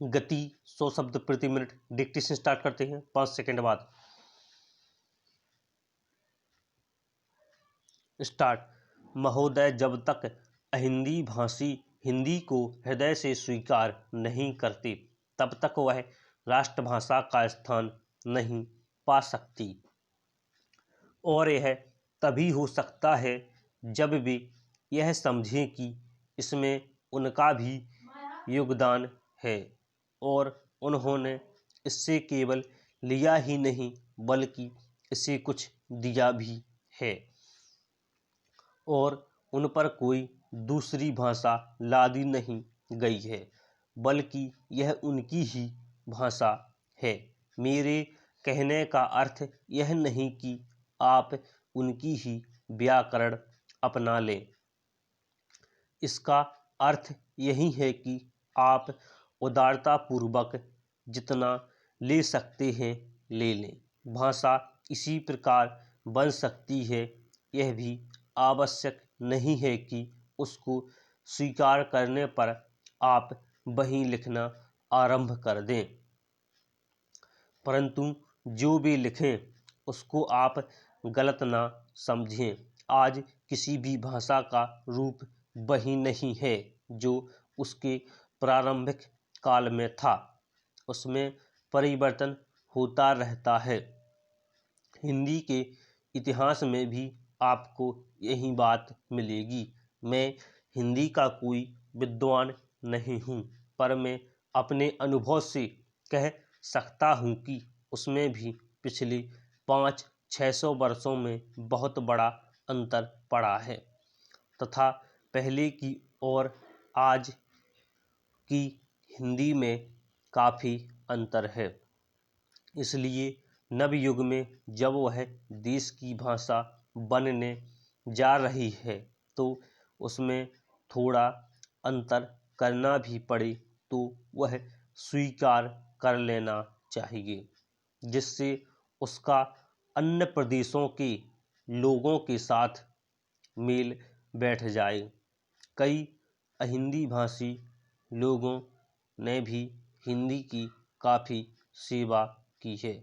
गति 100 शब्द प्रति मिनट। डिक्टेशन स्टार्ट करते हैं 5 सेकंड बाद। स्टार्ट। महोदय, जब तक अहिंदी भाषी हिंदी को हृदय से स्वीकार नहीं करते तब तक वह राष्ट्रभाषा का स्थान नहीं पा सकती, और यह तभी हो सकता है जब वे यह समझें कि इसमें उनका भी योगदान है और उन्होंने इससे केवल लिया ही नहीं बल्कि इसे कुछ दिया भी है, और उन पर कोई दूसरी भाषा लादी नहीं गई है बल्कि यह उनकी ही भाषा है। मेरे कहने का अर्थ यह नहीं कि आप उनकी ही व्याकरण अपना लें। इसका अर्थ यही है कि आप उदारतापूर्वक जितना ले सकते हैं ले लें। भाषा इसी प्रकार बन सकती है, यह भी आवश्यक नहीं है कि उसको स्वीकार करने पर आप वही लिखना आरंभ कर दें, परंतु जो भी लिखें उसको आप गलत ना समझें। आज किसी भी भाषा का रूप वही नहीं है जो उसके प्रारंभिक काल में था, उसमें परिवर्तन होता रहता है। हिंदी के इतिहास में भी आपको यही बात मिलेगी। मैं हिंदी का कोई विद्वान नहीं हूँ, पर मैं अपने अनुभव से कह सकता हूँ कि उसमें भी पिछले 500-600 वर्षों में बहुत बड़ा अंतर पड़ा है तथा पहले की और आज की हिंदी में काफ़ी अंतर है। इसलिए नवयुग में जब वह देश की भाषा बनने जा रही है तो उसमें थोड़ा अंतर करना भी पड़े तो वह स्वीकार कर लेना चाहिए, जिससे उसका अन्य प्रदेशों के लोगों के साथ मेल बैठ जाए। कई अहिंदी भाषी लोगों ने भी हिंदी की काफ़ी सेवा की है।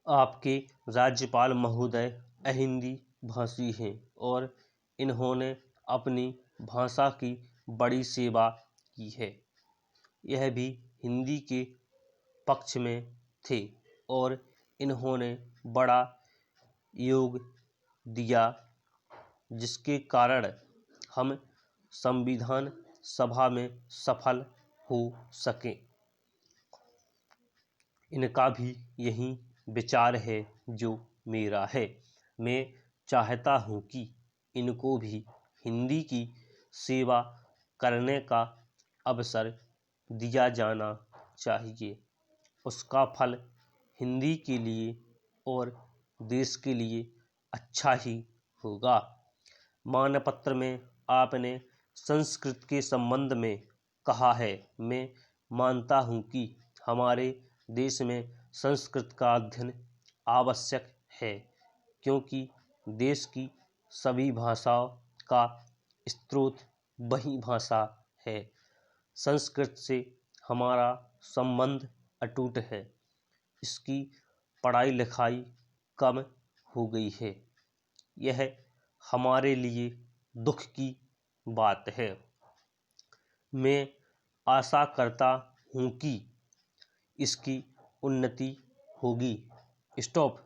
आपके राज्यपाल महोदय अहिंदी भाषी हैं और इन्होंने अपनी भाषा की बड़ी सेवा की है। यह भी हिंदी के पक्ष में थे और इन्होंने बड़ा योग दिया, जिसके कारण हम संविधान सभा में सफल हो सकें। इनका भी यही विचार है जो मेरा है। मैं चाहता हूँ कि इनको भी हिंदी की सेवा करने का अवसर दिया जाना चाहिए। उसका फल हिंदी के लिए और देश के लिए अच्छा ही होगा। मानपत्र में आपने संस्कृत के संबंध में कहा है। मैं मानता हूँ कि हमारे देश में संस्कृत का अध्ययन आवश्यक है, क्योंकि देश की सभी भाषाओं का स्रोत वही भाषा है। संस्कृत से हमारा संबंध अटूट है। इसकी पढ़ाई लिखाई कम हो गई है। यह हमारे लिए दुख की बात है। मैं आशा करता हूँ कि इसकी उन्नति होगी। स्टॉप।